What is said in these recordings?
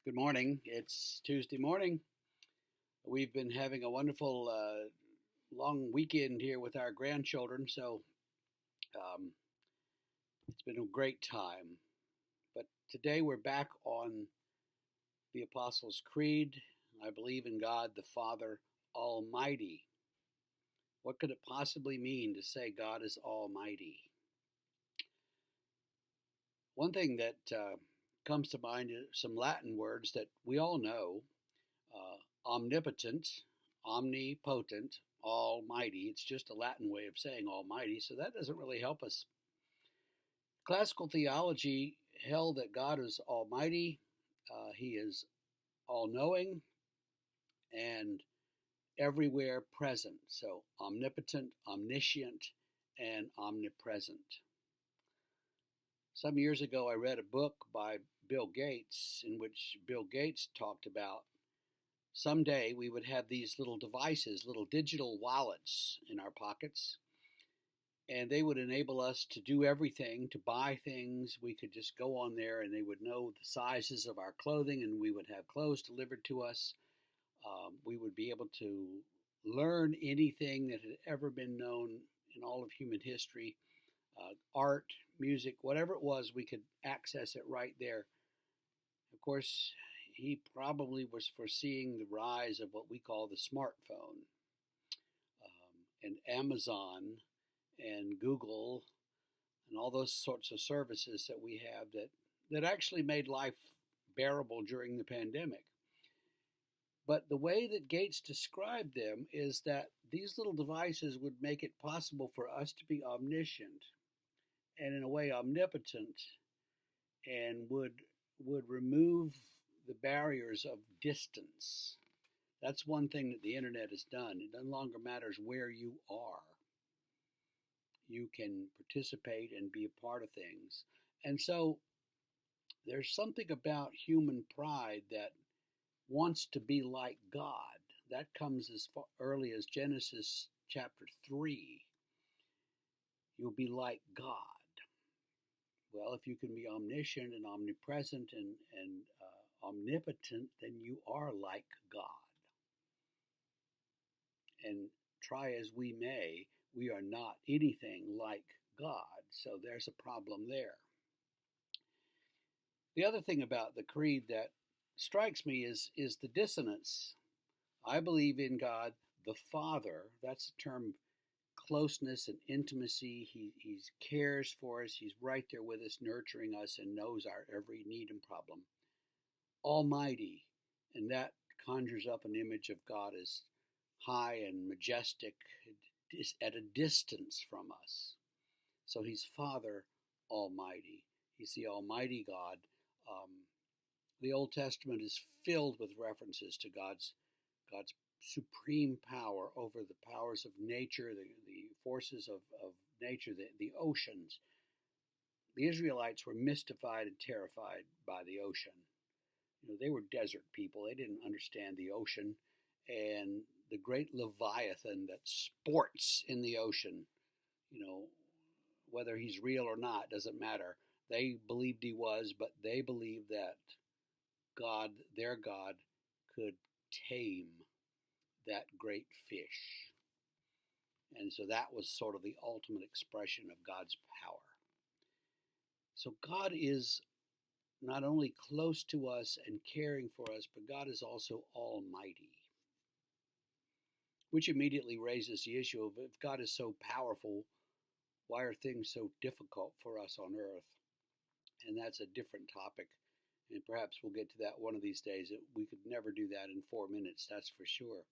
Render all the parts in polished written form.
Good morning. It's Tuesday morning. We've been having a wonderful long weekend here with our grandchildren, so um, it's been a great time. But today we're back on the Apostles' Creed. I believe in God the Father Almighty. What could it possibly mean to say God is Almighty? One thing that comes to mind is some Latin words that we all know: omnipotent, omnipotent, almighty. It's just a Latin way of saying almighty, so that doesn't really help us. Classical theology held that God is almighty, he is all knowing, and everywhere present. So omnipotent, omniscient, and omnipresent. Some years ago, I read a book by Bill Gates in which Bill Gates talked about someday we would have these little devices, little digital wallets in our pockets, and they would enable us to do everything, to buy things. We could just go on there and they would know the sizes of our clothing and we would have clothes delivered to us. We would be able to learn anything that had ever been known in all of human history, art, music, whatever it was, we could access it right there. Of course, he probably was foreseeing the rise of what we call the smartphone, and Amazon and Google and all those sorts of services that we have that actually made life bearable during the pandemic. But the way that Gates described them is that these little devices would make it possible for us to be omniscient and in a way omnipotent, and would remove the barriers of distance. That's one thing that the internet has done. It no longer matters where you are. You can participate and be a part of things. And so there's something about human pride that wants to be like God. That comes as far early as Genesis chapter 3. You'll be like God. Well, if you can be omniscient and omnipresent and omnipotent, then you are like God. And try as we may, we are not anything like God. So there's a problem there. The other thing about the creed that strikes me is the dissonance. I believe in God the Father. That's the term closeness and intimacy. He cares for us. He's right there with us, nurturing us, and knows our every need and problem. Almighty, and that conjures up an image of God as high and majestic, at a distance from us. So he's Father Almighty. He's the Almighty God. The Old Testament is filled with references to God's supreme power over the powers of nature, the forces of nature, the oceans. The Israelites were mystified and terrified by the ocean. They were desert people. They didn't understand the ocean. And the great Leviathan that sports in the ocean, whether he's real or not, doesn't matter. They believed he was, but they believed that God, their God, could tame that great fish. And so that was sort of the ultimate expression of God's power. So God is not only close to us and caring for us, but God is also almighty, which immediately raises the issue of, if God is so powerful, why are things so difficult for us on earth? And that's a different topic. And perhaps we'll get to that one of these days. We could never do that in 4 minutes, that's for sure.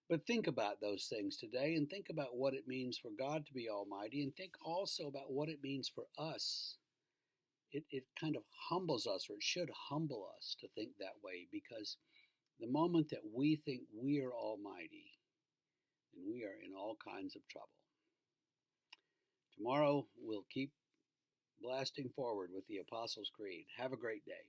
But think about those things today, and think about what it means for God to be almighty, and think also about what it means for us. It kind of humbles us, or it should humble us to think that way, because the moment that we think we are almighty, then we are in all kinds of trouble. Tomorrow we'll keep blasting forward with the Apostles' Creed. Have a great day.